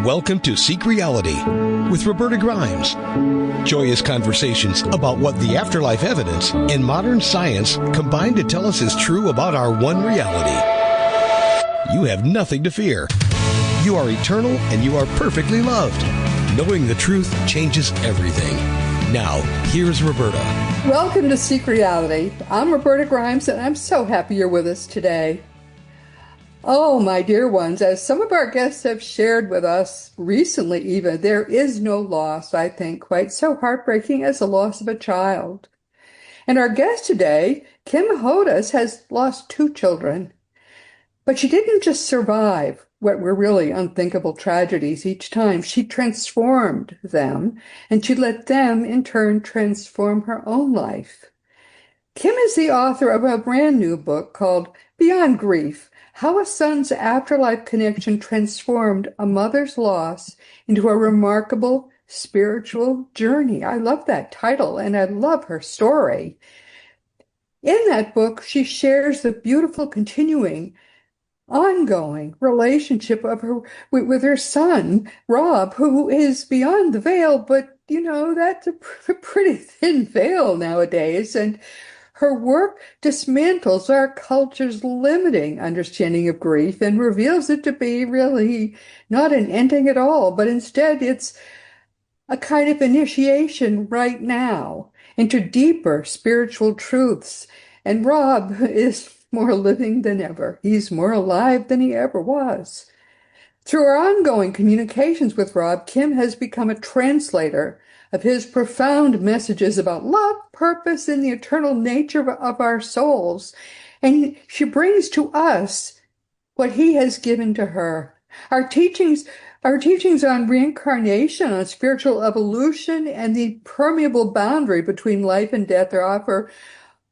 Welcome to Seek Reality with Roberta Grimes. Joyous conversations about what the afterlife evidence and modern science combine to tell us is true about our one reality. You have nothing to fear. You are eternal and you are perfectly loved. Knowing the truth changes everything. Now, here's Roberta. Welcome to Seek Reality. I'm Roberta Grimes, and I'm so happy you're with us today. Oh, my dear ones, as some of our guests have shared with us recently even, there is no loss, I think, quite so heartbreaking as the loss of a child. And our guest today, Kim Hodous, has lost 2 children. But she didn't just survive what were really unthinkable tragedies each time. She transformed them, and she let them, in turn, transform her own life. Kim is the author of a brand new book called Beyond Grief: How a Son's Afterlife Connection Transformed a Mother's Loss into a Remarkable Spiritual Journey. I love that title, and I love her story. In that book, she shares the beautiful, continuing, ongoing relationship of her with her son, Rob, who is beyond the veil, but, that's a pretty thin veil nowadays, and her work dismantles our culture's limiting understanding of grief and reveals it to be really not an ending at all, but instead it's a kind of initiation right now into deeper spiritual truths. And Rob is more living than ever. He's more alive than he ever was. Through our ongoing communications with Rob, Kim has become a translator of his profound messages about love, purpose, and the eternal nature of our souls. And she brings to us what he has given to her. Our teachings on reincarnation, on spiritual evolution, and the permeable boundary between life and death offer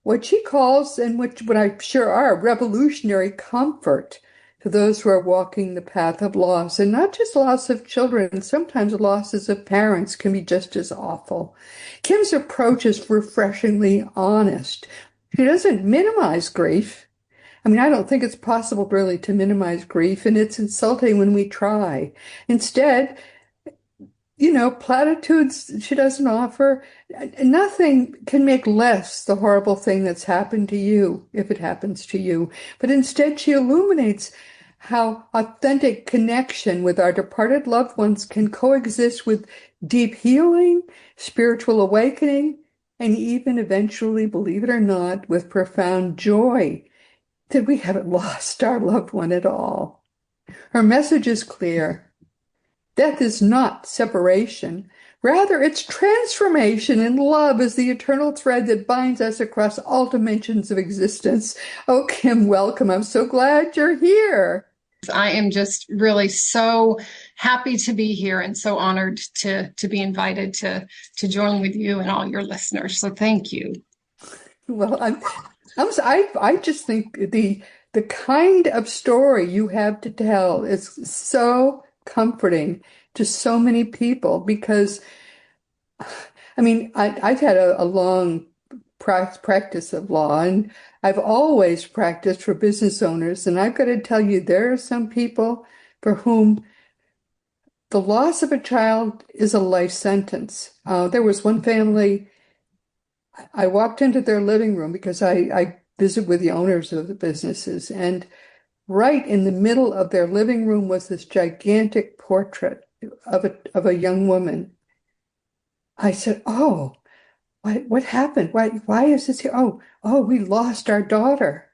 what she calls, and what I'm sure are, revolutionary comfort to those who are walking the path of loss, and not just loss of children. Sometimes losses of parents can be just as awful. Kim's approach is refreshingly honest. She doesn't minimize grief. I don't think it's possible really to minimize grief, and it's insulting when we try. Instead, platitudes she doesn't offer. Nothing can make less the horrible thing that's happened to you, if it happens to you. But instead, she illuminates how authentic connection with our departed loved ones can coexist with deep healing, spiritual awakening, and even eventually, believe it or not, with profound joy that we haven't lost our loved one at all. Her message is clear. Death is not separation. Rather, it's transformation, and love is the eternal thread that binds us across all dimensions of existence. Oh, Kim, welcome. I'm so glad you're here. I am just really so happy to be here and so honored to be invited to join with you and all your listeners. So thank you. Well, I just think the kind of story you have to tell is so comforting to so many people, because I've had a long practice of law, and I've always practiced for business owners, and I've got to tell you, there are some people for whom the loss of a child is a life sentence. There was one family, I walked into their living room because I visit with the owners of the businesses, and right in the middle of their living room was this gigantic portrait of a young woman. I said, "Oh, what happened? Why is this here? Oh, we lost our daughter."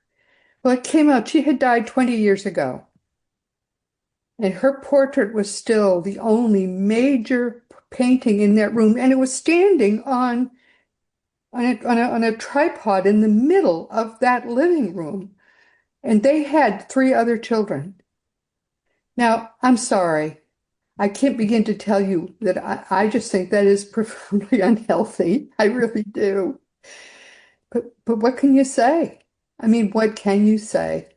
Well, it came out she had died 20 years ago, and her portrait was still the only major painting in that room, and it was standing on a tripod in the middle of that living room. And they had 3 other children. Now, I'm sorry. I can't begin to tell you that I just think that is profoundly unhealthy. I really do. But what can you say? What can you say?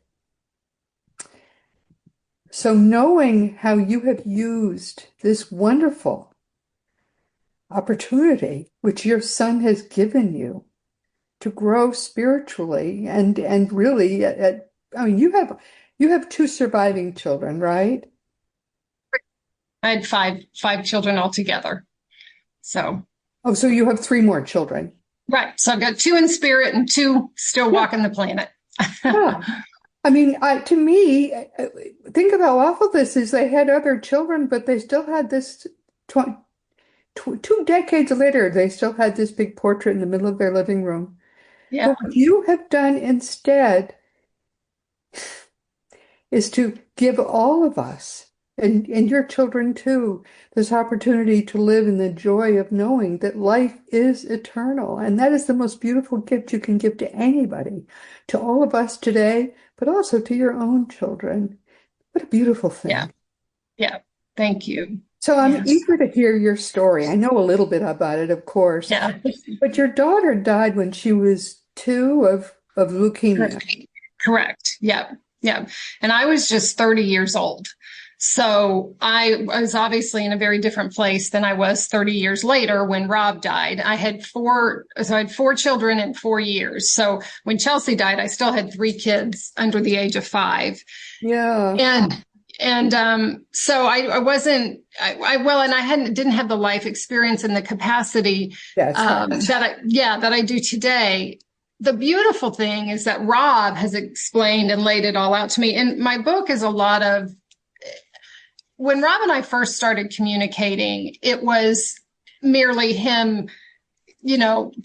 So knowing how you have used this wonderful opportunity, which your son has given you, to grow spiritually and really you have 2 surviving children, right? I had five children altogether. So, Oh, so you have three more children. right. So I've got two in spirit and two still Yeah. walking the planet. Yeah. I mean, to me, think of how awful this is. They had other children, but they still had this tw tw 2 decades later, they still had this big portrait in the middle of their living room. Yeah. But what you have done instead is to give all of us, and your children too, this opportunity to live in the joy of knowing that life is eternal. And that is the most beautiful gift you can give to anybody, to all of us today, but also to your own children. What a beautiful Yeah. thing. Yeah. Thank you. So I'm Yes. eager to hear your story. I know a little bit about it, of course, Yeah. but your daughter died when she was 2 of leukemia. Correct. Yeah. Yeah. And I was just 30 years old. So I was obviously in a very different place than I was 30 years later when Rob died. I had four children in 4 years. So when Chelsea died, I still had three kids under the age of 5. Yeah, So I wasn't, and didn't have the life experience and the capacity, that's right. that I do today. The beautiful thing is that Rob has explained and laid it all out to me. And my book is a lot of, when Rob and I first started communicating, it was merely him,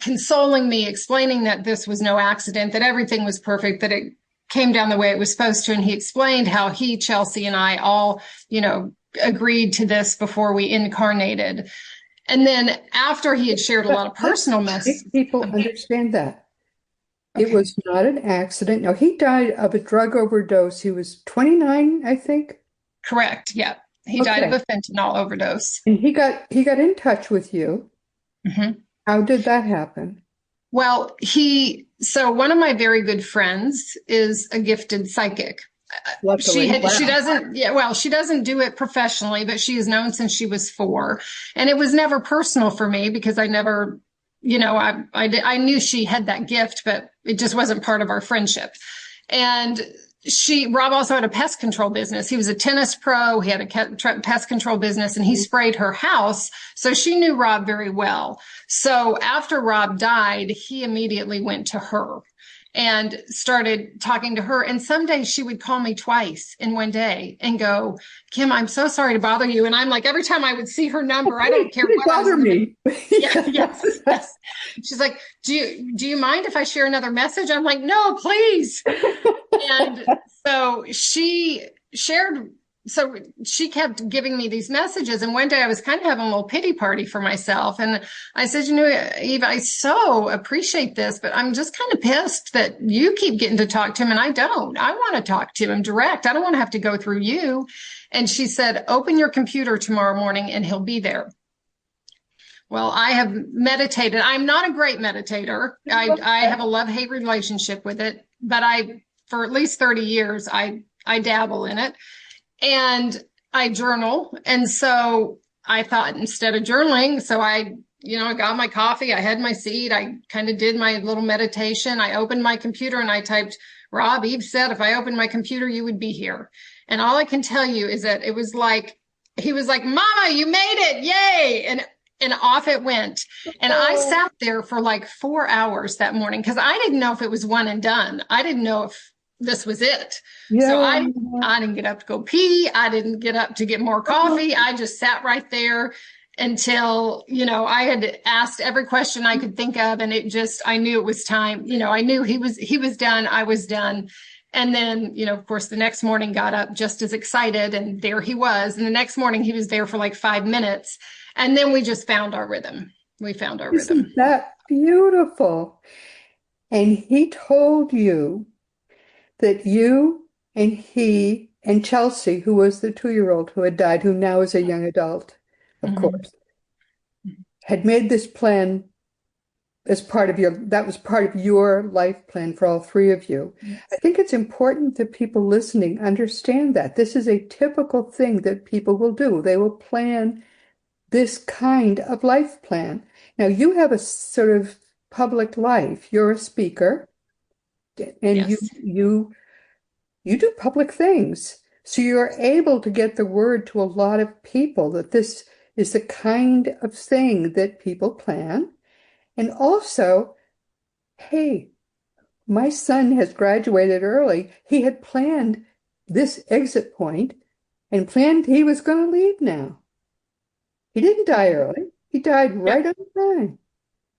consoling me, explaining that this was no accident, that everything was perfect, that it came down the way it was supposed to. And he explained how he, Chelsea, and I all, agreed to this before we incarnated. And then after he had shared a lot of personal messages. People understand that. Okay. It was not an accident. No, he died of a drug overdose. He was 29, I think. Correct. Yeah. He died of a fentanyl overdose. And he got in touch with you. Mm-hmm. How did that happen? Well, so one of my very good friends is a gifted psychic. Luckily. She doesn't do it professionally, but she is known since she was 4. And it was never personal for me because I never, I knew she had that gift, but it just wasn't part of our friendship. And Rob also had a pest control business. He was a tennis pro. He had a pest control business and he sprayed her house. So she knew Rob very well. So after Rob died, he immediately went to her and started talking to her. And some days she would call me twice in one day and go, Kim, I'm so sorry to bother you. And I'm like, every time I would see her number, I don't care what bother me. Yes. She's like, do you mind if I share another message? I'm like, no, please. And so she kept giving me these messages. And one day I was kind of having a little pity party for myself. And I said, Eve, I so appreciate this, but I'm just kind of pissed that you keep getting to talk to him and I don't. I want to talk to him direct. I don't want to have to go through you. And she said, open your computer tomorrow morning and he'll be there. Well, I have meditated. I'm not a great meditator. I have a love-hate relationship with it, but for at least 30 years, I dabble in it. And I journal. And so I thought instead of journaling, so I got my coffee, I had my seat, I kind of did my little meditation. I opened my computer and I typed, Rob, Eve said, if I opened my computer, you would be here. And all I can tell you is that it was like, he was like, Mama, you made it. Yay. And off it went. And I sat there for like 4 hours that morning because I didn't know if it was one and done. I didn't know if this was it. Yeah. So I didn't get up to go pee. I didn't get up to get more coffee. I just sat right there until, I had asked every question I could think of. And I knew it was time. I knew he was done. I was done. And then, of course, the next morning got up just as excited and there he was. And the next morning he was there for like 5 minutes. And then we just found our rhythm. Isn't that beautiful? And he told you that you and he and Chelsea, who was the 2-year-old who had died, who now is a young adult, of course, had made this plan that was part of your life plan for all 3 of you. Yes. I think it's important that people listening understand that this is a typical thing that people will do. They will plan this kind of life plan. Now, you have a sort of public life. You're a speaker, and Yes. you do public things. So you're able to get the word to a lot of people that this is the kind of thing that people plan. And also, hey, my son has graduated early. He had planned this exit point and planned he was going to leave now. He didn't die early. He died Yep. right on time. He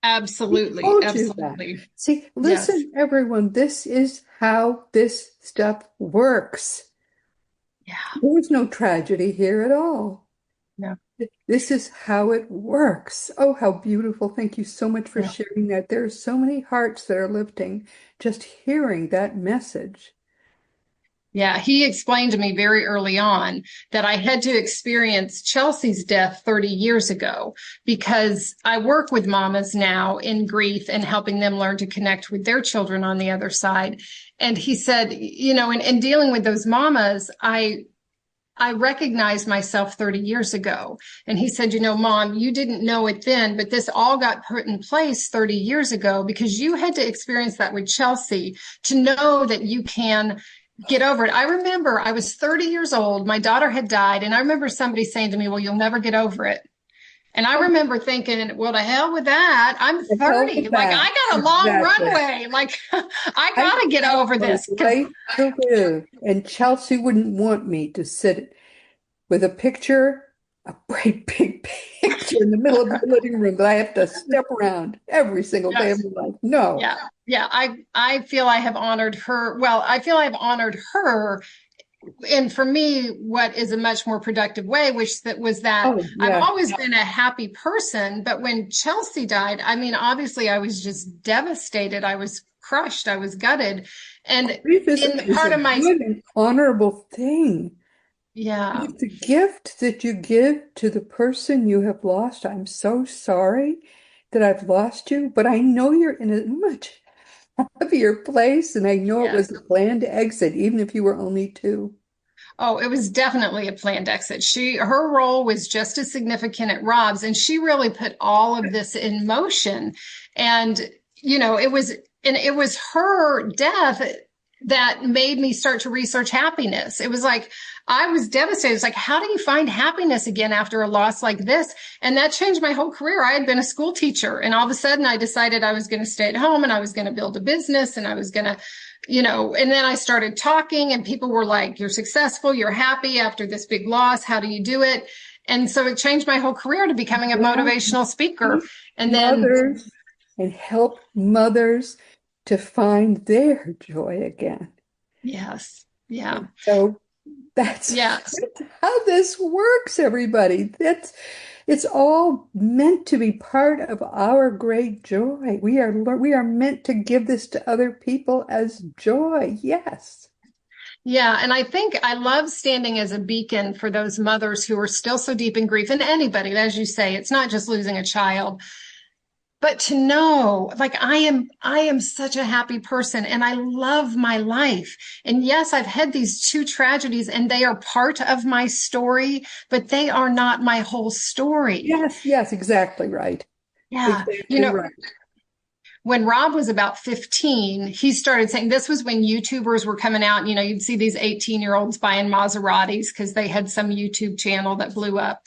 Absolutely. told you that. Absolutely. See, Yes. listen, everyone, this is how this stuff works. Yeah. There was no tragedy here at all. Yeah. This is how it works. Oh, how beautiful. Thank you so much for Yeah. sharing that. There are so many hearts that are lifting just hearing that message. Yeah, he explained to me very early on that I had to experience Chelsea's death 30 years ago because I work with mamas now in grief and helping them learn to connect with their children on the other side. And he said, in dealing with those mamas, I recognized myself 30 years ago. And he said, Mom, you didn't know it then, but this all got put in place 30 years ago because you had to experience that with Chelsea to know that you can get over it. I remember I was 30 years old. My daughter had died. And I remember somebody saying to me, well, you'll never get over it. And I remember thinking, well, to hell with that. I'm The hell with 30. Like, that. I got a long Exactly. runway. Like, I I got to get over have this. a life to live. And Chelsea wouldn't want me to sit with a picture, a bright big picture in the middle of the living room that I have to step around every single day of Yes. my life. No. Yeah. Yeah. I feel I have honored her. Well, I feel I've honored her. And for me, what is a much more productive way, which that was that Oh, I've yeah. always been a happy person. But when Chelsea died, I mean, obviously I was just devastated. I was crushed. I was gutted. And Grief in is part a of my, good and honorable thing. yeah, It's a gift that you give to the person you have lost. I'm so sorry that I've lost you, but I know you're in a much happier place, and I know it yeah. was a planned exit, even if you were only two. Oh, it was definitely a planned exit. Her role was just as significant at Rob's, and she really put all of this in motion. And, it was her death that made me start to research happiness. It was like, I was devastated. It's like, how do you find happiness again after a loss like this? And that changed my whole career. I had been a school teacher, and all of a sudden I decided I was going to stay at home and I was going to build a business and I was going to and then I started talking and people were like, you're successful, you're happy after this big loss. How do you do it? And so it changed my whole career to becoming a Yeah. motivational speaker. And then, Mothers and help mothers to find their joy again. yes, yeah, And so yeah, that's how this works, everybody. It's all meant to be part of our great joy. We are meant to give this to other people as joy. Yes. yeah. And I think I love standing as a beacon for those mothers who are still so deep in grief, and anybody, as you say, it's not just losing a child. But to know, like I am such a happy person and I love my life. And yes, I've had these two tragedies and they are part of my story, but they are not my whole story. Yes, yes, exactly right. Yeah. Exactly right. When Rob was about 15, he started saying this was when YouTubers were coming out. You'd see these 18-year-olds buying Maseratis because they had some YouTube channel that blew up.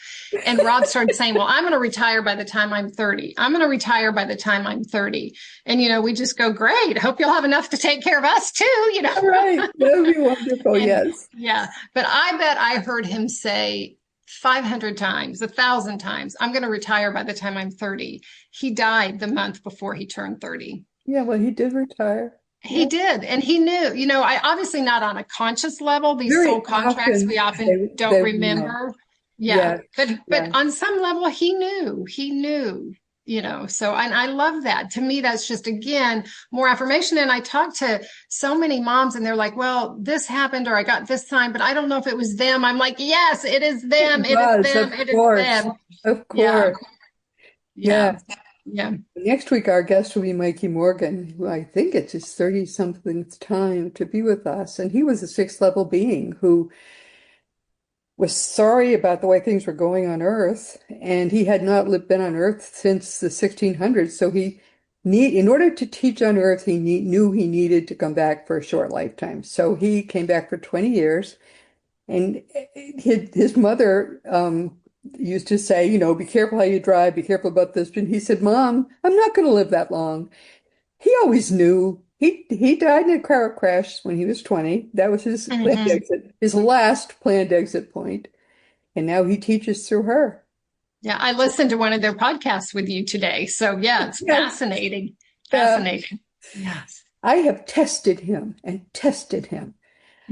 And Rob started saying, well, I'm going to retire by the time I'm 30. I'm going to retire by the time I'm 30. And, we just go, great. Hope you'll have enough to take care of us too, All right. That would be wonderful. And Yes. yeah, but I bet I heard him say 500 times, 1,000 times, I'm going to retire by the time I'm 30. He died the month before he turned 30. Yeah, well, he did retire. He Yeah. did. And he knew, I obviously not on a conscious level, these Very soul contracts often we often they don't know. remember. Yeah. Yeah. But Yeah. on some level, he knew, so, and I love that. To me, that's just, again, more affirmation. And I talk to so many moms and they're like, well, this happened or I got this sign, but I don't know if it was them. I'm like, yes, it is them. It It is was, them. of It is course. them. Of Yeah. course. Yeah. Yeah. Yeah. Next week, our guest will be Mikey Morgan, who I think it's his 30-something time to be with us. And he was a sixth level being who was sorry about the way things were going on Earth. And he had not been on Earth since the 1600s. So in order to teach on Earth, knew he needed to come back for a short lifetime. So he came back for 20 years. And his mother used to say, be careful how you drive, be careful about this. And he said, Mom, I'm not going to live that long. He always knew. He died in a car crash when he was 20. That was his planned Hmm. exit, his last planned exit point. And now he teaches through her. Yeah, I listened to one of their podcasts with you today. So yeah, it's Yeah, fascinating. yeah. Fascinating. Yes. I have tested him and tested him.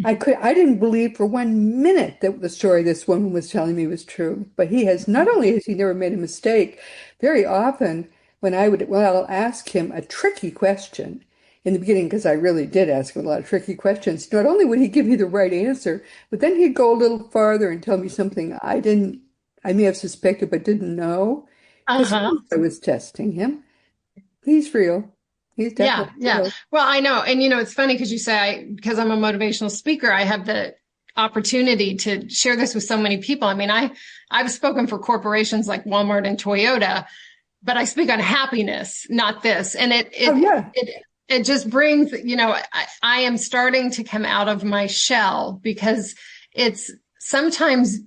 I didn't believe for 1 minute that the story this woman was telling me was true. But he has not only has he never made a mistake, very often when I'll ask him a tricky question in the beginning, because I really did ask him a lot of tricky questions, not only would he give me the right answer, but then he'd go a little farther and tell me something I may have suspected but didn't know, because Uh-huh. I was testing him. He's real. He's Yeah, definitely yeah. real. Well, I know. And it's funny because you say because I'm a motivational speaker, I have the opportunity to share this with so many people. I mean, I've spoken for corporations like Walmart and Toyota, but I speak on happiness, not this. And Oh yeah. it just brings, I am starting to come out of my shell because it's sometimes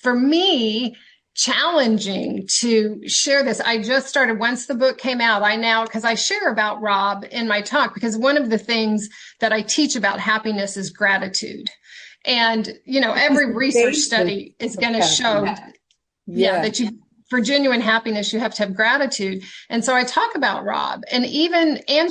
for me challenging to share this. I just started once the book came out. Because I share about Rob in my talk, because one of the things that I teach about happiness is gratitude. And, It's every the research basis study is of going to show, happiness. yeah, Yeah. for genuine happiness, you have to have gratitude. And so I talk about Rob and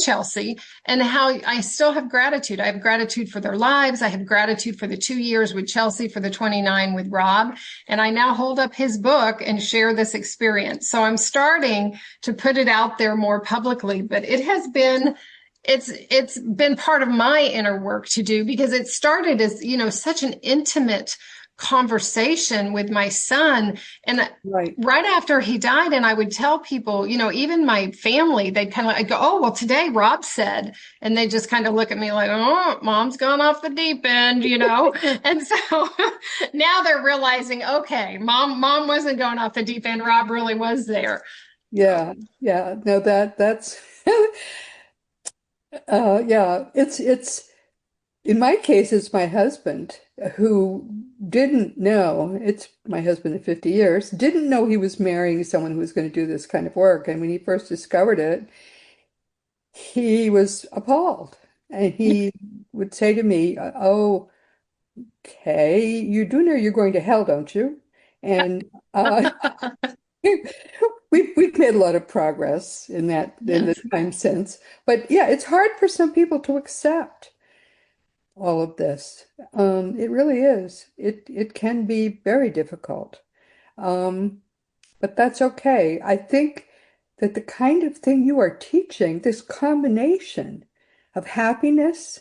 Chelsea and how I still have gratitude. I have gratitude for their lives. I have gratitude for the 2 years with Chelsea, for the 29 with Rob. And I now hold up his book and share this experience. So I'm starting to put it out there more publicly, but it's been part of my inner work to do, because it started as, such an intimate conversation with my son. And Right. right after he died, and I would tell people, even my family, they'd kind of like, go, oh, well, today Rob said, and they just kind of look at me like, oh, mom's gone off the deep end. And so now they're realizing, okay, mom wasn't going off the deep end. Rob really was there. So, Yeah. Yeah. No, that's yeah, it's in my case, it's my husband who didn't know, it's my husband of 50 years, didn't know he was marrying someone who was going to do this kind of work. And when he first discovered it, he was appalled. And he would say to me, "Oh, okay, you do know you're going to hell, don't you?" And we've made a lot of progress in the yes. time since. But yeah, it's hard for some people to accept all of this. It really is. It can be very difficult. Um, but that's okay. I think that the kind of thing you are teaching, this combination of happiness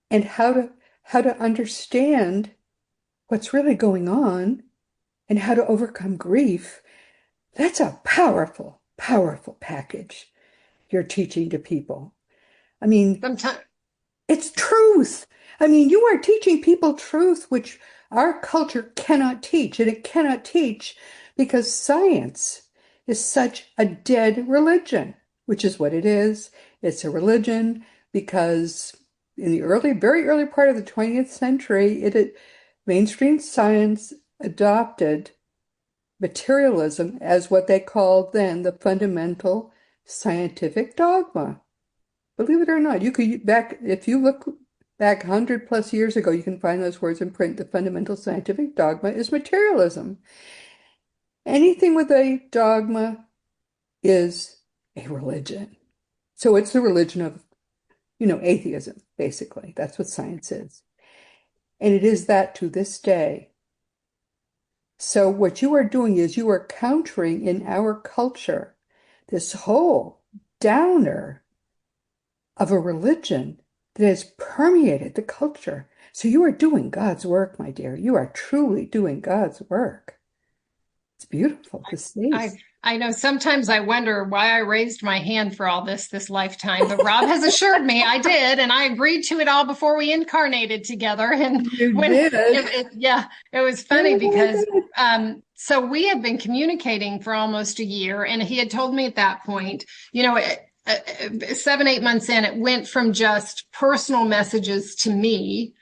and how to understand what's really going on and how to overcome grief, that's a powerful, powerful package you're teaching to people. I mean, Sometimes, it's truth. I mean, you are teaching people truth, which our culture cannot teach, and it cannot teach because science is such a dead religion, which is what it is. It's a religion because in the very early part of the 20th century, mainstream science adopted materialism as what they called then the fundamental scientific dogma. Believe it or not, if you look back 100 plus years ago, you can find those words in print. The fundamental scientific dogma is materialism. Anything with a dogma is a religion. So it's the religion of, atheism, basically. That's what science is. And it is that to this day. So what you are doing is you are countering in our culture this whole downer of a religion that has permeated the culture. So you are doing God's work, my dear. You are truly doing God's work. It's beautiful to see. I I know sometimes I wonder why I raised my hand for all this lifetime, but Rob has assured me I did, and I agreed to it all before we incarnated together. And You when did. yeah, it was funny because so we had been communicating for almost a year, and he had told me at that point, 7, 8 months in, it went from just personal messages to me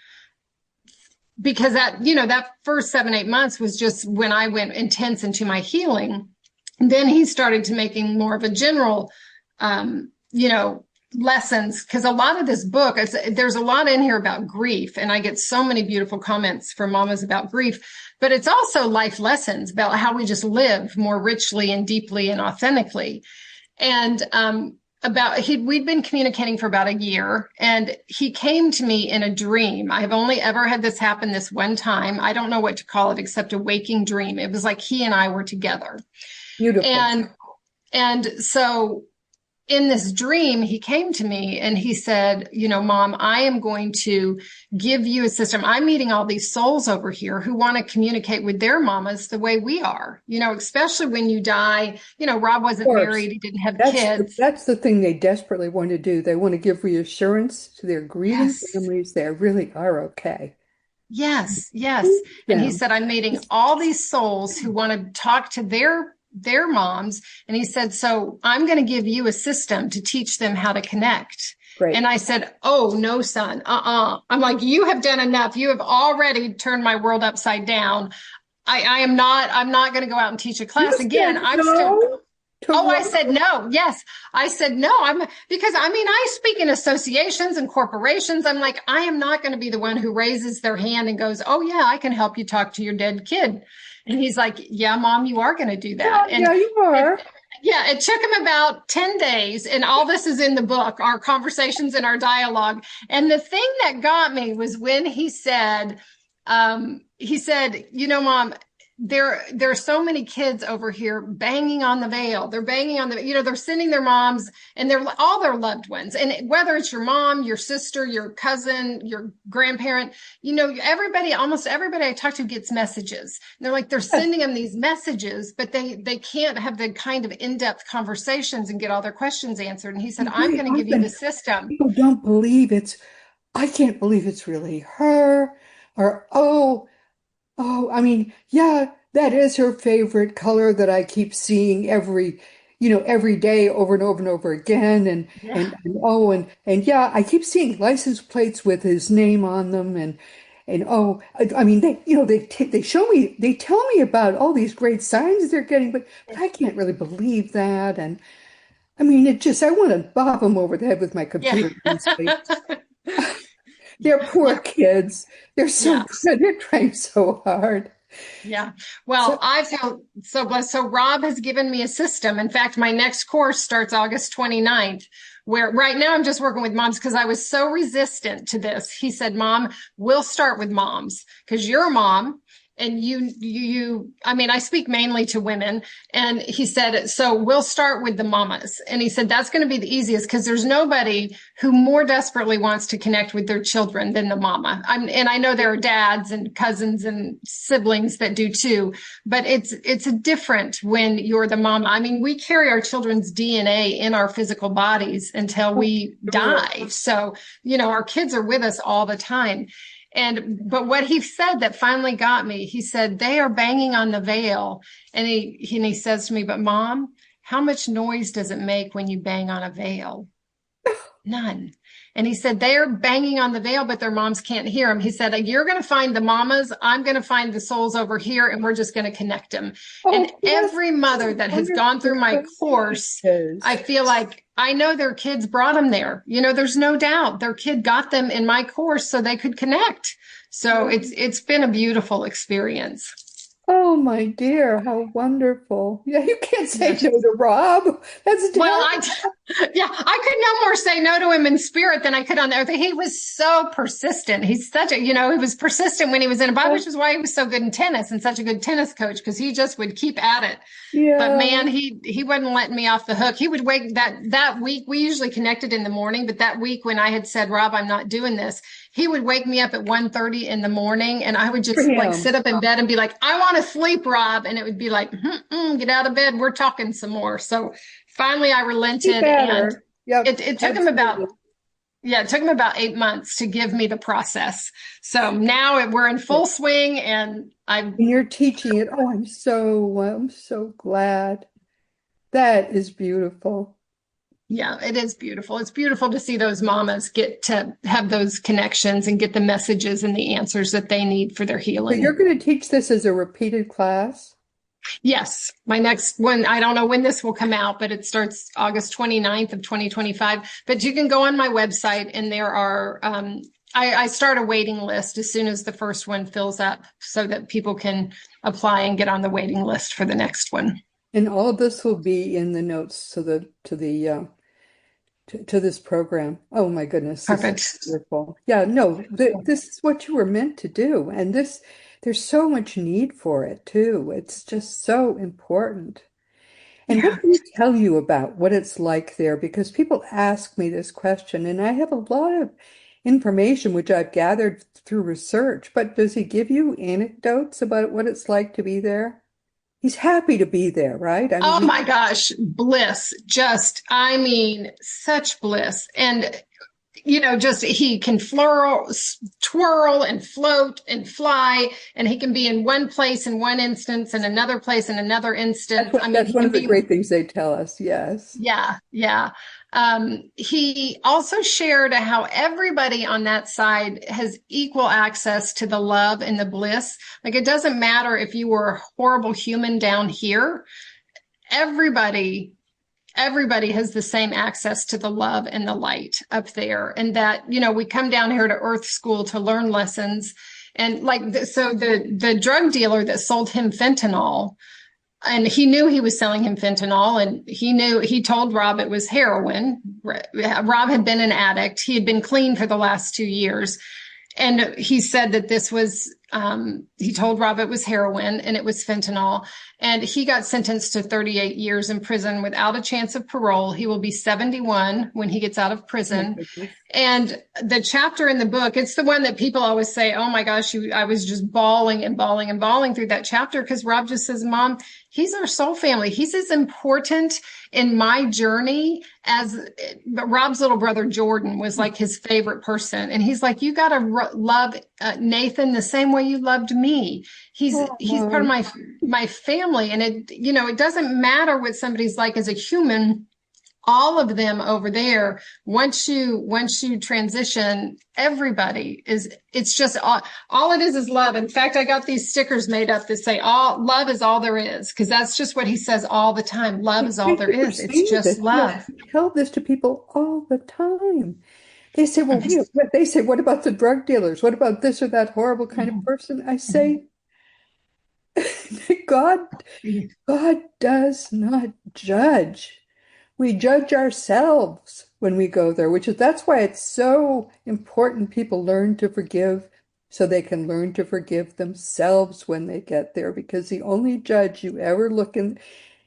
because that, that first 7, 8 months was just when I went intense into my healing. And then he started to making more of a general, lessons, because a lot of this book, there's a lot in here about grief, and I get so many beautiful comments from mamas about grief, but it's also life lessons about how we just live more richly and deeply and authentically. And we'd been communicating for about a year, and he came to me in a dream. I have only ever had this happen this one time. I don't know what to call it except a waking dream. It was like he and I were together. Beautiful. And so in this dream, he came to me and he said, Mom, I am going to give you a system. I'm meeting all these souls over here who want to communicate with their mamas the way we are, especially when you die. Rob wasn't married. He didn't have kids. That's the thing they desperately want to do. They want to give reassurance to their grieving families. They really are okay. Yes, yes. And he said, I'm meeting all these souls who want to talk to their moms. And he said, so I'm going to give you a system to teach them how to connect. Great. And I said, oh, no, son. I'm like, you have done enough. You have already turned my world upside down. I'm not going to go out and teach a class again. I said no. Yes. I said no. Because I speak in associations and corporations. I'm like, I am not going to be the one who raises their hand and goes, oh yeah, I can help you talk to your dead kid. And he's like, yeah, Mom, you are going to do that. Yeah, you are. It took him about 10 days. And all this is in the book, our conversations and our dialogue. And the thing that got me was when he said, Mom, there are so many kids over here banging on the veil. They're banging on they're sending their moms and all their loved ones. And whether it's your mom, your sister, your cousin, your grandparent, almost everybody I talk to gets messages. And they're like, they're sending them these messages, but they can't have the kind of in-depth conversations and get all their questions answered. And he said, I'm going to give you the system. People don't believe I can't believe it's really her, or, yeah, that is her favorite color that I keep seeing every day over and over and over again. And yeah, I keep seeing license plates with his name on them. They show me, they tell me about all these great signs they're getting, but I can't really believe that. And I want to bop them over the head with my computer. They're poor kids. They're so good. They're trying so hard. Yeah. Well, I feel so blessed. So Rob has given me a system. In fact, my next course starts August 29th, where right now I'm just working with moms because I was so resistant to this. He said, Mom, we'll start with moms because you're a mom. And I speak mainly to women. And he said, so we'll start with the mamas. And he said, that's going to be the easiest because there's nobody who more desperately wants to connect with their children than the mama. And I know there are dads and cousins and siblings that do too, but it's different when you're the mama. We carry our children's DNA in our physical bodies until we die. So, our kids are with us all the time. But what he said that finally got me, he said, they are banging on the veil. And he says to me, but Mom, how much noise does it make when you bang on a veil? None. And he said, they're banging on the veil, but their moms can't hear them. He said, you're going to find the mamas. I'm going to find the souls over here, and we're just going to connect them. And every mother that has gone through my course, I feel like I know their kids brought them there. There's no doubt their kid got them in my course so they could connect. So it's been a beautiful experience. Oh, my dear, how wonderful. Yeah, you can't say no to Rob. That's well, I could no more say no to him in spirit than I could on the earth. He was so persistent. He's such he was persistent when he was in a body, which is why he was so good in tennis and such a good tennis coach, because he just would keep at it. Yeah. But man, he wasn't letting me off the hook. He would wake that week. We usually connected in the morning, but that week when I had said, Rob, I'm not doing this, he would wake me up at 1:30 in the morning, and I would just sit up in bed and be like, I want to sleep, Rob. And it would be like, get out of bed. We're talking some more. So finally I relented, and it took him about 8 months to give me the process. So now we're in full swing, and you're teaching it. Oh, I'm so glad. That is beautiful. Yeah, it is beautiful. It's beautiful to see those mamas get to have those connections and get the messages and the answers that they need for their So you're healing. going to teach this as a repeated class? Yes, my next one, I don't know when this will come out, but it starts August 29th of 2025. But you can go on my website and there are, I start a waiting list as soon as the first one fills up so that people can apply and get on the waiting list for the next one. And all of this will be in the notes to this program. Oh my goodness, this is Perfect. wonderful. Yeah, no, this is what you were meant to do, and there's so much need for it too. It's just so important. And what Yeah. can he tell you about what it's like there? Because people ask me this question, and I have a lot of information which I've gathered through research, but does he give you anecdotes about what it's like to be there? He's happy to be there, right? I mean, Oh my gosh, bliss. Just, I mean, such bliss. And just he can twirl and float and fly, and he can be in one place in one instance and another place in another instance. I mean, that's he one can of the be, great things they tell us. Yes. yeah, yeah. He also shared how everybody on that side has equal access to the love and the bliss. Like, it doesn't matter if you were a horrible human down here, everybody everybody has the same access to the love and the light up there. And that, we come down here to Earth School to learn lessons. And so the drug dealer that sold him fentanyl, and he knew he was selling him fentanyl, and he told Rob it was heroin. Rob had been an addict. He had been clean for the last 2 years. And he said that he told Rob it was heroin and it was fentanyl. And he got sentenced to 38 years in prison without a chance of parole. He will be 71 when he gets out of prison. And the chapter in the book, it's the one that people always say, oh my gosh, I was just bawling and bawling and bawling through that chapter, because Rob just says, Mom, he's our soul family. He's as important in my journey as Rob's little brother Jordan was like his favorite person. And he's like, you got to love Nathan the same way you loved me. He's part of my family. And it doesn't matter what somebody's like as a human. All of them over there, once you transition, everybody it's just all it is love. In fact, I got these stickers made up that say love is all there is, because that's just what he says all the time. Love is all there is. It's just love. I tell this to people all the time. They say, well, what about the drug dealers? What about this or that horrible kind of person? I say, God does not judge. We judge ourselves when we go there, that's why it's so important people learn to forgive, so they can learn to forgive themselves when they get there, because the only judge you ever look in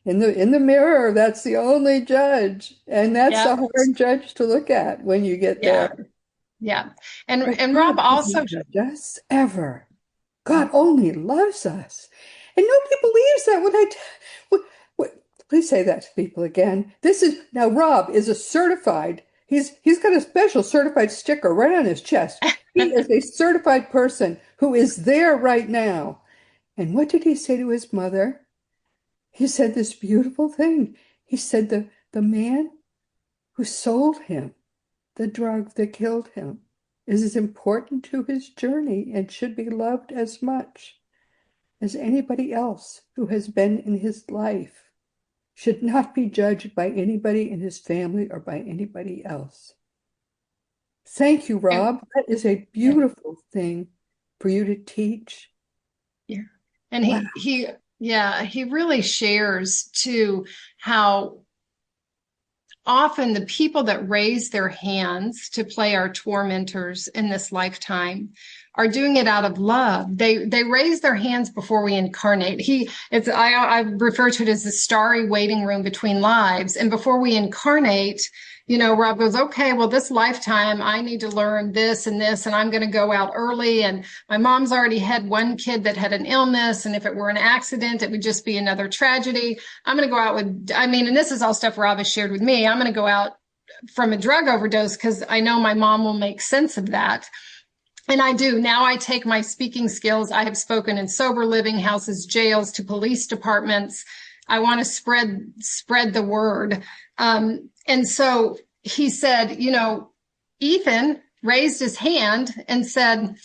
the mirror, that's the only judge. And that's a hard judge to look at when you get there. Yeah. And But Rob God also doesn't judge us ever. God only loves us. And nobody believes that when please say that to people again. Now Rob is a certified, he's got a special certified sticker right on his chest. He is a certified person who is there right now. And what did he say to his mother? He said this beautiful thing. He said the man who sold him the drug that killed him is as important to his journey and should be loved as much as anybody else who has been in his life. Should not be judged by anybody in his family or by anybody else. Thank you, Rob. That is a beautiful thing for you to teach. Yeah. And Wow. he really shares too how often the people that raise their hands to play our tormentors in this lifetime are doing it out of love. They raise their hands before we incarnate. I refer to it as the starry waiting room between lives. And before we incarnate, Rob goes, okay, well, this lifetime, I need to learn this, and I'm going to go out early. And my mom's already had one kid that had an illness. And if it were an accident, it would just be another tragedy. I'm going to go out and this is all stuff Rob has shared with me. I'm going to go out from a drug overdose because I know my mom will make sense of that. And I do. Now I take my speaking skills. I have spoken in sober living houses, jails, to police departments. I want to spread the word. And so he said, Ethan raised his hand and said,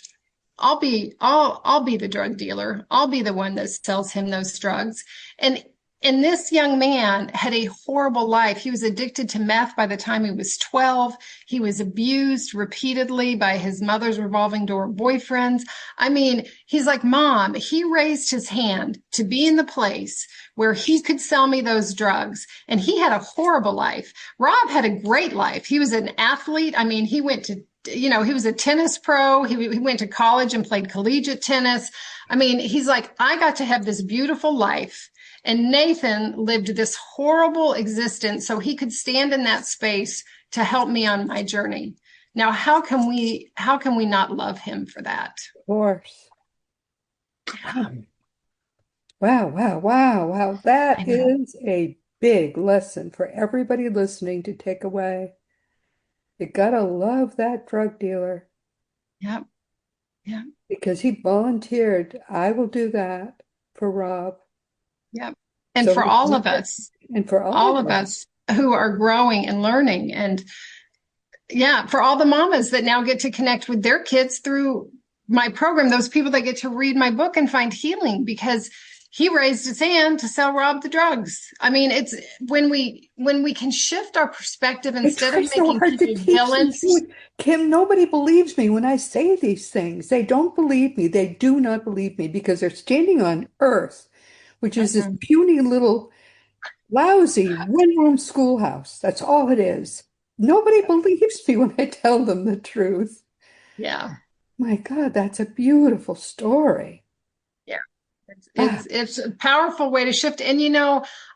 I'll be the drug dealer. I'll be the one that sells him those drugs. And this young man had a horrible life. He was addicted to meth by the time he was 12. He was abused repeatedly by his mother's revolving door boyfriends. I mean, he's like, Mom, he raised his hand to be in the place where he could sell me those drugs. And he had a horrible life. Rob had a great life. He was an athlete. I mean, he went to he was a tennis pro. He went to college and played collegiate tennis. I mean, he's like, I got to have this beautiful life. And Nathan lived this horrible existence so he could stand in that space to help me on my journey. Now, how can we not love him for that? Of course. Wow, wow, wow, wow. That is a big lesson for everybody listening to take away. You gotta love that drug dealer. Yep. Yeah. Because he volunteered. I will do that for Rob. Yep. And So for all of us. And for all of us who are growing and learning. And yeah, for all the mamas that now get to connect with their kids through my program, those people that get to read my book and find healing because he raised his hand to sell Rob the drugs. I mean, it's when we can shift our perspective instead of making people villains. Kim, nobody believes me when I say these things. They don't believe me. They do not believe me because they're standing on earth, which is this puny little lousy one-room schoolhouse. That's all it is. Nobody believes me when I tell them the truth. Yeah. My God, that's a beautiful story. It's a powerful way to shift. And,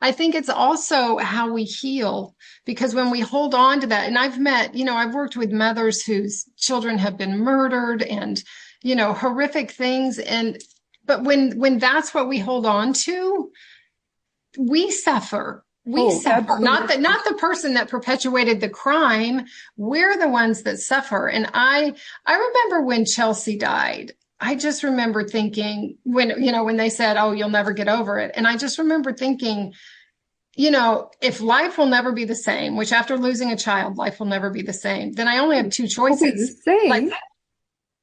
I think it's also how we heal because when we hold on to that, and I've worked with mothers whose children have been murdered and, horrific things. But when that's what we hold on to, we suffer. We suffer. Absolutely. Not the person that perpetuated the crime. We're the ones that suffer. And I remember when Chelsea died. I just remember thinking when they said, oh, you'll never get over it. And I just remember thinking, if life will never be the same, which after losing a child, life will never be the same, then I only have two choices.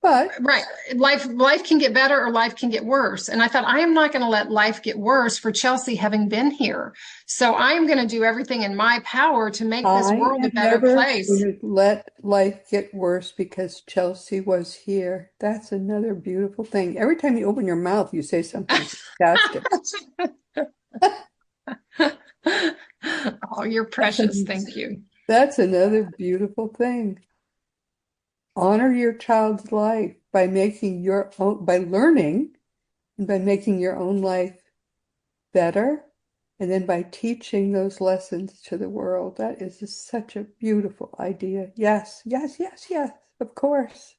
But right. Life can get better or life can get worse. And I thought, I am not going to let life get worse for Chelsea having been here. So I am going to do everything in my power to make this world a better place. Let life get worse because Chelsea was here. That's another beautiful thing. Every time you open your mouth, you say something fantastic. Oh, you're precious. Thank you. That's another beautiful thing. Honor your child's life by learning and by making your own life better, and then by teaching those lessons to the world. That is just such a beautiful idea. Yes, yes, yes, yes, of course.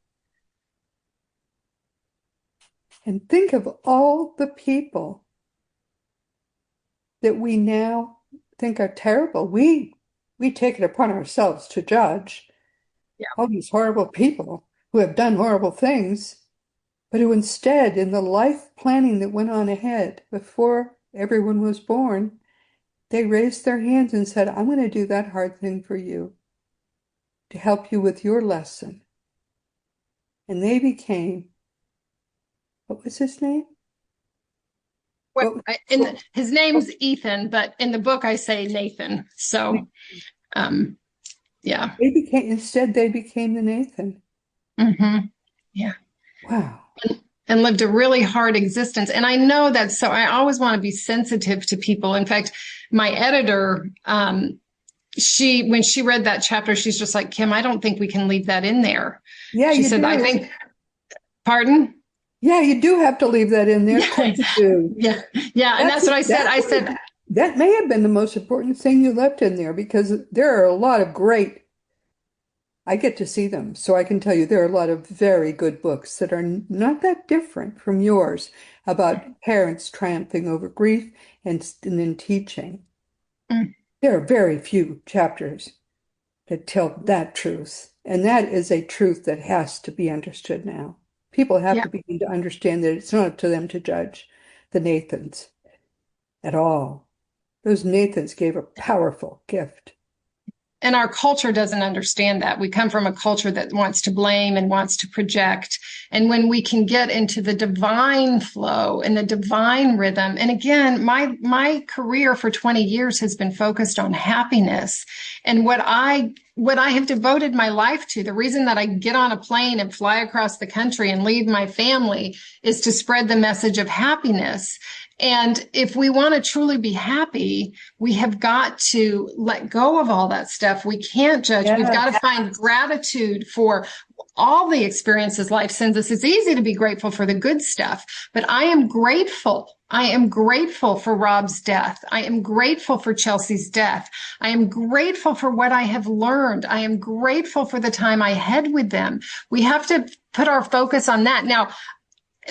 And think of all the people that we now think are terrible. We take it upon ourselves to judge. Yeah. All these horrible people who have done horrible things, but who instead, in the life planning that went on ahead before everyone was born, they raised their hands and said, I'm going to do that hard thing for you to help you with your lesson. And they became, what was his name? His name's Ethan, but in the book I say Nathan. So, yeah. They became the Nathan. Mm-hmm. Yeah. Wow. And lived a really hard existence. And I know that, so I always want to be sensitive to people. In fact, my editor, when she read that chapter, she's just like, Kim, I don't think we can leave that in there. Yeah, she said, I think, pardon? Yeah, you do have to leave that in there. Yeah. Yeah. And that's what I said. I said, that may have been the most important thing you left in there because there are a lot of great, I get to see them, so I can tell you there are a lot of very good books that are not that different from yours about parents triumphing over grief and then teaching. Mm. There are very few chapters that tell that truth, and that is a truth that has to be understood now. People have to begin to understand that it's not up to them to judge the Nathans at all. Those Nathans gave a powerful gift. And our culture doesn't understand that. We come from a culture that wants to blame and wants to project. And when we can get into the divine flow and the divine rhythm, and again, my career for 20 years has been focused on happiness. And what I have devoted my life to, the reason that I get on a plane and fly across the country and leave my family, is to spread the message of happiness. And if we want to truly be happy, we have got to let go of all that stuff. We can't judge. We've got to find gratitude for all the experiences life sends us. It's easy to be grateful for the good stuff, but I am grateful. I am grateful for Rob's death. I am grateful for Chelsea's death. I am grateful for what I have learned. I am grateful for the time I had with them. We have to put our focus on that. Now,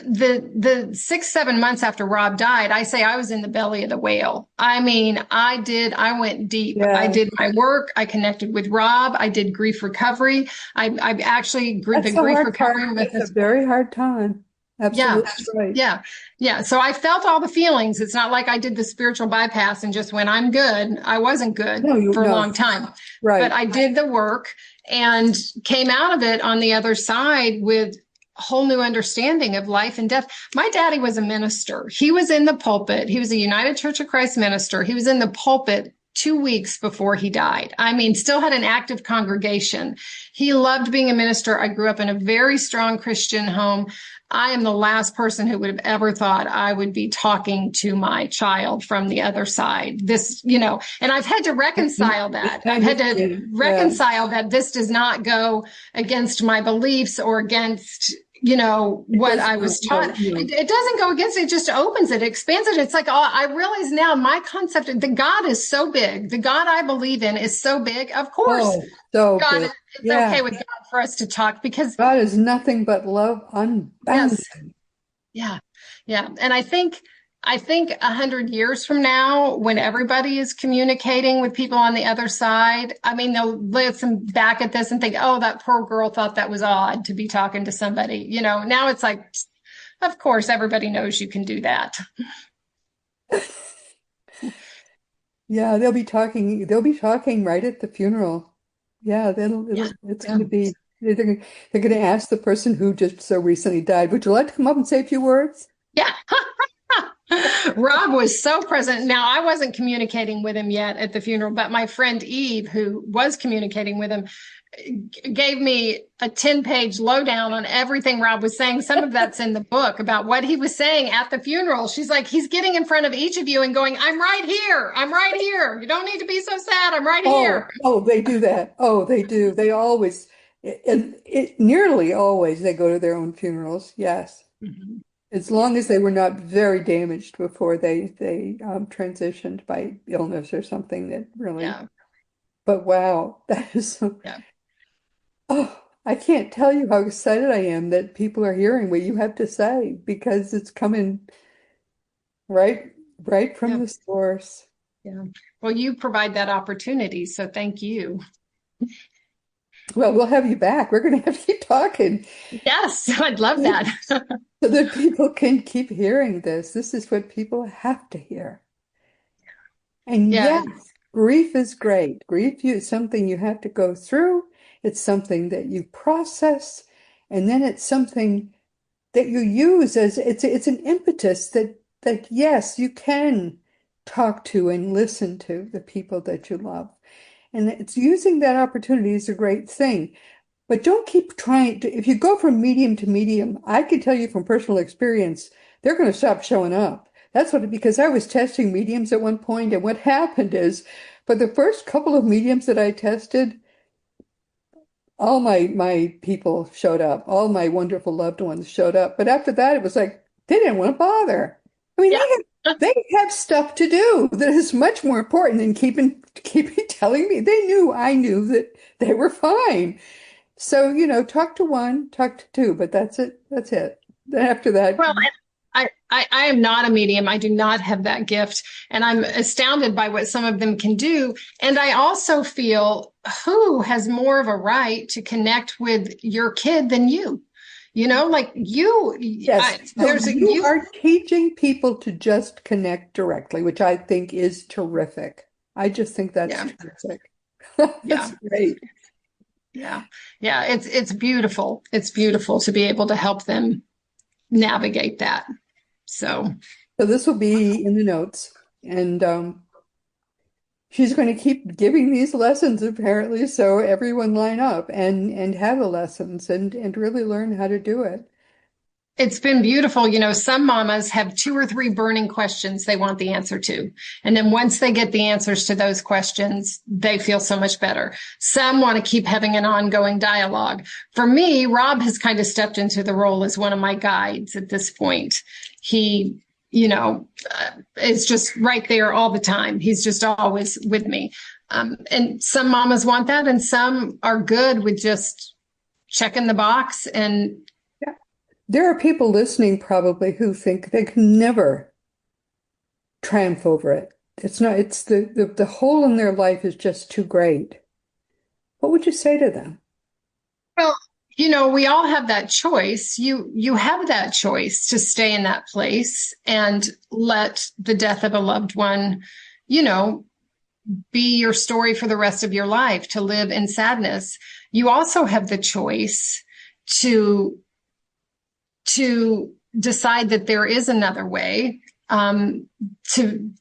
the 6-7 months after Rob died, I say I was in the belly of the whale. I mean, I went deep. Yeah. I did my work. I connected with Rob. I did grief recovery. I actually That's the a grief hard recovery part. with It's a very hard time. Absolutely right. Yeah. So I felt all the feelings. It's not like I did the spiritual bypass and just when I'm good. I wasn't good for a long time. Right. But I did the work and came out of it on the other side with whole new understanding of life and death. My daddy was a minister. He was in the pulpit. He was a United Church of Christ minister. He was in the pulpit 2 weeks before he died. I mean, still had an active congregation. He loved being a minister. I grew up in a very strong Christian home. I am the last person who would have ever thought I would be talking to my child from the other side. This, and I've had to reconcile that. I've had to reconcile that this does not go against my beliefs or against what I was taught. It doesn't go against it. It just opens it, expands it. It's like, I realize now my concept, the God is so big. The God I believe in is so big. Of course, so God, big. it's okay with God for us to talk because God is nothing but love unbounded. Yes. Yeah. And I think 100 years from now, when everybody is communicating with people on the other side, I mean, they'll listen back at this and think, oh, that poor girl thought that was odd to be talking to somebody. Now it's like, of course, everybody knows you can do that. Yeah, they'll be talking right at the funeral. Yeah, it's going to be, they're going to ask the person who just so recently died, would you like to come up and say a few words? Yeah. Rob was so present. Now, I wasn't communicating with him yet at the funeral, but my friend Eve, who was communicating with him, gave me a 10-page lowdown on everything Rob was saying. Some of that's in the book about what he was saying at the funeral. She's like, he's getting in front of each of you and going, I'm right here. I'm right here. You don't need to be so sad. I'm right here. Oh, they do that. Oh, they do. They always, nearly always, they go to their own funerals. Yes. Mm-hmm. As long as they were not very damaged before they transitioned by illness or something that really. Yeah. But wow, that is so. Yeah. Oh, I can't tell you how excited I am that people are hearing what you have to say because it's coming right from the source. Yeah. Well, you provide that opportunity, so thank you. Well, we'll have you back. We're going to have to keep talking. Yes, I'd love that. So that people can keep hearing this. This is what people have to hear. And yes, grief is great. Grief is something you have to go through. It's something that you process. And then it's something that you use as it's an impetus that yes, you can talk to and listen to the people that you love. And it's using that opportunity is a great thing. But don't keep trying to, if you go from medium to medium, I can tell you from personal experience, they're going to stop showing up. That's because I was testing mediums at one point, and what happened is, for the first couple of mediums that I tested, all my people showed up. All my wonderful loved ones showed up. But after that, it was like, they didn't want to bother. I mean, they have stuff to do that is much more important than keeping telling me. I knew that they were fine. So, talk to one, talk to two, but that's it. That's it. Then after that. Well, I am not a medium. I do not have that gift. And I'm astounded by what some of them can do. And I also feel who has more of a right to connect with your kid than you? Like you. Yes. You are teaching people to just connect directly, which I think is terrific. I just think that's terrific. Yeah. That's great. Yeah. Yeah. It's beautiful. It's beautiful to be able to help them navigate that. So So this will be in the notes. And she's going to keep giving these lessons apparently, so everyone line up and have the lessons and really learn how to do it. it's been beautiful. You know, some mamas have two or three burning questions they want the answer to. And then once they get the answers to those questions, they feel so much better. Some want to keep having an ongoing dialogue. For me, Rob has kind of stepped into the role as one of my guides at this point. He, is just right there all the time. He's just always with me. And some mamas want that, and some are good with just checking the box and Yeah. There are people listening probably who think they can never triumph over it. It's not, it's the hole in their life is just too great. What would you say to them? well, we all have that choice. You have that choice to stay in that place and let the death of a loved one, you know, be your story for the rest of your life, to live in sadness. You also have the choice to to decide that there is another way, to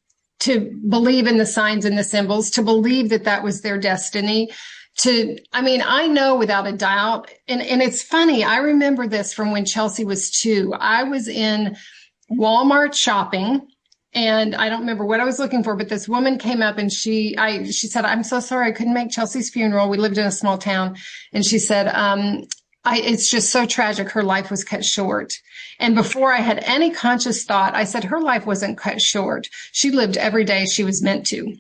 believe in the signs and the symbols, to believe that that was their destiny. I know without a doubt, and it's funny, I remember this from when Chelsea was 2. I was in Walmart shopping, and I don't remember what I was looking for, but this woman came up and she said, "I'm so sorry, I couldn't make Chelsea's funeral. We lived in a small town." And she said, it's just so tragic. Her life was cut short. And before I had any conscious thought, I said, her life wasn't cut short. She lived every day she was meant to.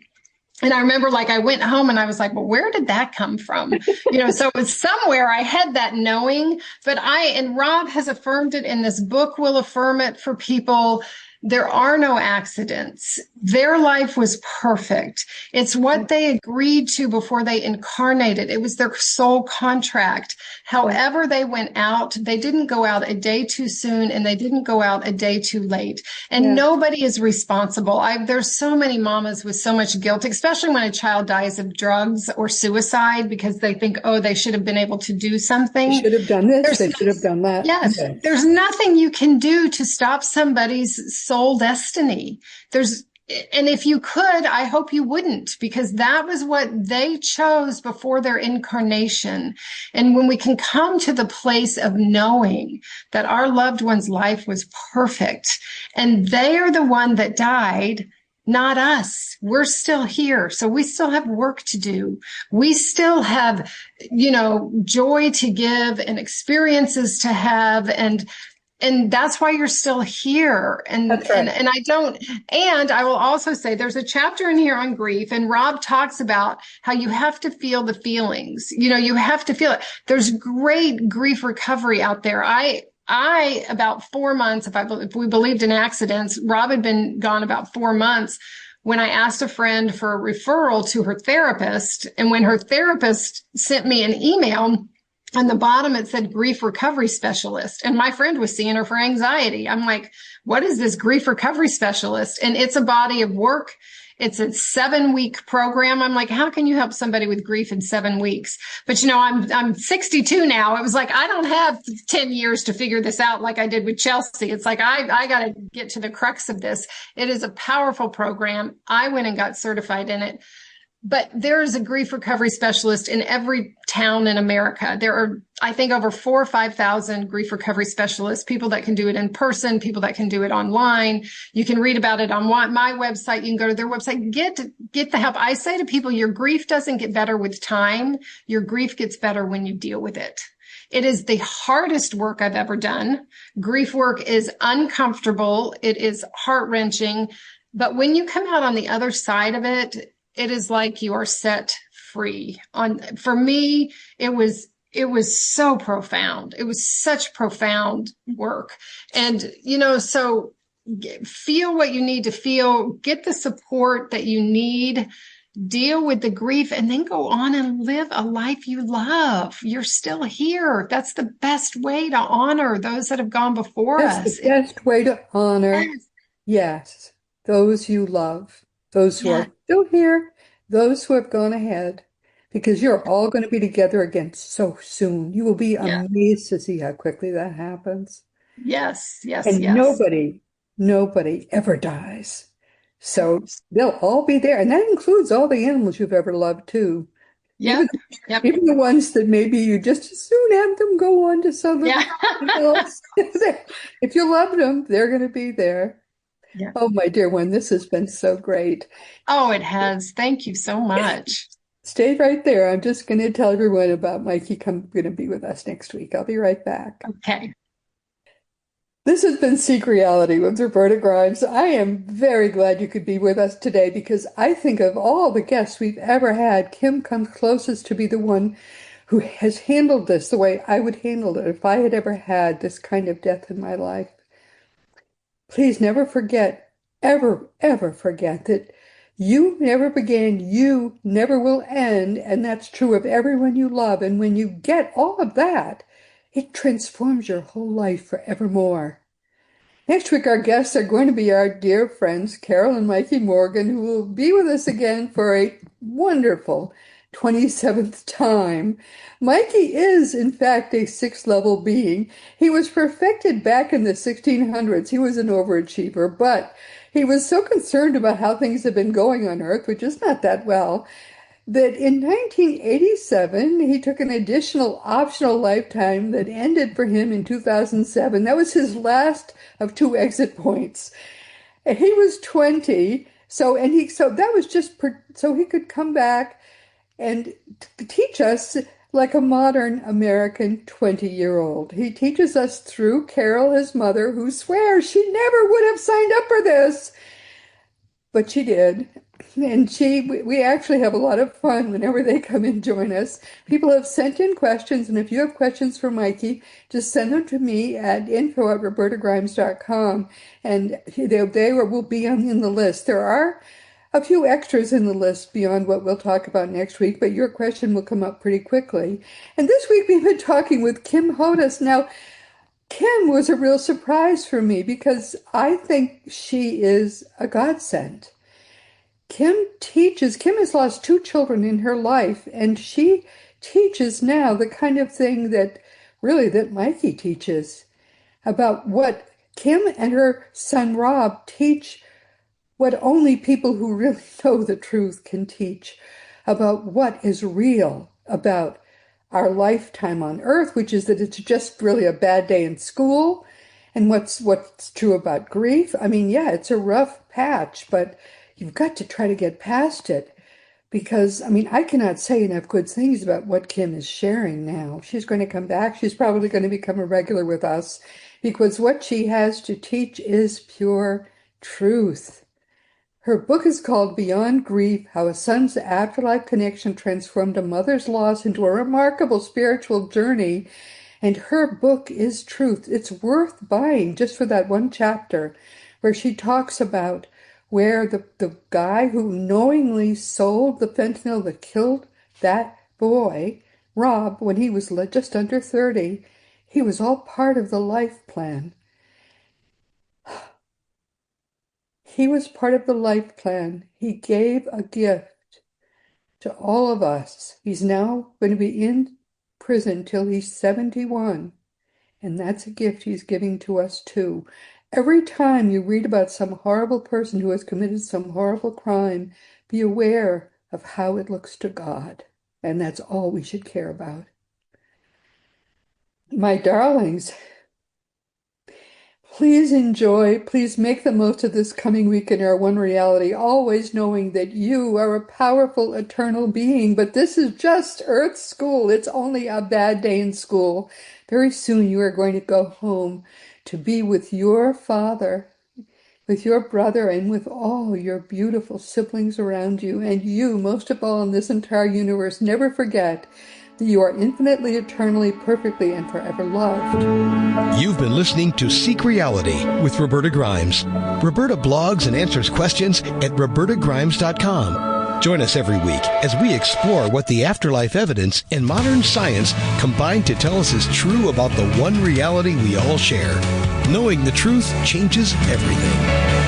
And I remember, I went home and I was like, well, where did that come from? So it was somewhere I had that knowing, but and Rob has affirmed it, and this book will affirm it for people. There are no accidents. Their life was perfect. It's what they agreed to before they incarnated. It was their soul contract. However they went out, they didn't go out a day too soon, and they didn't go out a day too late. And nobody is responsible. There's so many mamas with so much guilt, especially when a child dies of drugs or suicide, because they think, oh, they should have been able to do something. They should have done this. They should have done that. Yes. Okay. There's nothing you can do to stop somebody's soul destiny. And if you could, I hope you wouldn't, because that was what they chose before their incarnation. And when we can come to the place of knowing that our loved one's life was perfect and they are the one that died, not us. We're still here. So we still have work to do. We still have, joy to give and experiences to have. And that's why you're still here. And, That's right. and I will also say there's a chapter in here on grief, and Rob talks about how you have to feel the feelings. You have to feel it. There's great grief recovery out there. About 4 months, if we believed in accidents, Rob had been gone about 4 months when I asked a friend for a referral to her therapist. And when her therapist sent me an email, on the bottom, it said grief recovery specialist. And my friend was seeing her for anxiety. I'm like, what is this grief recovery specialist? And it's a body of work. It's a 7-week program. I'm like, how can you help somebody with grief in 7 weeks? But I'm 62 now. It was like, I don't have 10 years to figure this out like I did with Chelsea. It's like, I got to get to the crux of this. It is a powerful program. I went and got certified in it. But there is a grief recovery specialist in every town in America. There are, I think, over 4,000 or 5,000 grief recovery specialists, people that can do it in person, people that can do it online. You can read about it on my website. You can go to their website, get the help. I say to people, your grief doesn't get better with time. Your grief gets better when you deal with it. It is the hardest work I've ever done. Grief work is uncomfortable. It is heart-wrenching. But when you come out on the other side of it, it is like you are set free. For me, it was so profound. It was such profound work. And, so feel what you need to feel, get the support that you need, deal with the grief, and then go on and live a life you love. You're still here. That's the best way to honor those that have gone before us. That's the best way to honor, yes, those you love. Those who are still here, those who have gone ahead. because you're all going to be together again so soon. You will be Yeah. amazed to see how quickly that happens. Yes, yes, And yes. nobody ever dies. So they'll all be there. And that includes all the animals you've ever loved too. Even Yep. Yep. even the ones that maybe you just as soon have them go on to something Yeah. else. If you love them, they're going to be there. Yeah. Oh, my dear one, this has been so great. Oh, it has. Thank you so much. Stay right there. I'm just going to tell everyone about Mikey going to be with us next week. I'll be right back. Okay. This has been Seek Reality with Roberta Grimes. I am very glad you could be with us today because I think of all the guests we've ever had, Kim comes closest to be the one who has handled this the way I would handle it if I had ever had this kind of death in my life. Please never forget, ever forget that you never began, you never will end, and that's true of everyone you love. And when you get all of that, it transforms your whole life forevermore. Next week, our guests are going to be our dear friends, Carol and Mikey Morgan, who will be with us again for a wonderful 27th time. Mikey is, in fact, a sixth-level being. He was perfected back in the 1600s. He was an overachiever, but he was so concerned about how things have been going on Earth, which is not that well, that in 1987, he took an additional optional lifetime that ended for him in 2007. That was his last of two exit points. And he was 20, so that was just so he could come back and teach us like a modern American 20-year-old. He teaches us through Carol, his mother, who swears she never would have signed up for this. But she did. And we actually have a lot of fun whenever they come and join us. People have sent in questions, and if you have questions for Mikey, just send them to me at info@robertagrimes.com, and they will be in the list. There are a few extras in the list beyond what we'll talk about next week, but your question will come up pretty quickly. And this week we've been talking with Kim Hodous. Now, Kim was a real surprise for me because I think she is a godsend. Kim has lost two children in her life, and she teaches now the kind of thing that Mikey teaches about what Kim and her son Rob teach, what only people who really know the truth can teach about what is real about our lifetime on Earth, which is that it's just really a bad day in school, and what's true about grief. I mean, yeah, it's a rough patch, but you've got to try to get past it because, I mean, I cannot say enough good things about what Kim is sharing now. She's going to come back. She's probably going to become a regular with us because what she has to teach is pure truth. Her book is called Beyond Grief, How a Son's Afterlife Connection Transformed a Mother's Loss into a Remarkable Spiritual Journey. And her book is truth. It's worth buying just for that one chapter where she talks about where the guy who knowingly sold the fentanyl that killed that boy, Rob, when he was just under 30, he was all part of the life plan. He was part of the life plan. He gave a gift to all of us. He's now going to be in prison till he's 71. And that's a gift he's giving to us too. Every time you read about some horrible person who has committed some horrible crime, be aware of how it looks to God. And that's all we should care about. My darlings, please make the most of this coming week in our one reality, always knowing that you are a powerful, eternal being. But this is just Earth school. It's only a bad day in school. Very soon you are going to go home to be with your father, with your brother, and with all your beautiful siblings around you. And you, most of all in this entire universe, never forget that you are infinitely, eternally, perfectly, and forever loved. You've been listening to Seek Reality with Roberta Grimes. Roberta blogs and answers questions at robertagrimes.com. Join us every week as we explore what the afterlife evidence and modern science combine to tell us is true about the one reality we all share. Knowing the truth changes everything.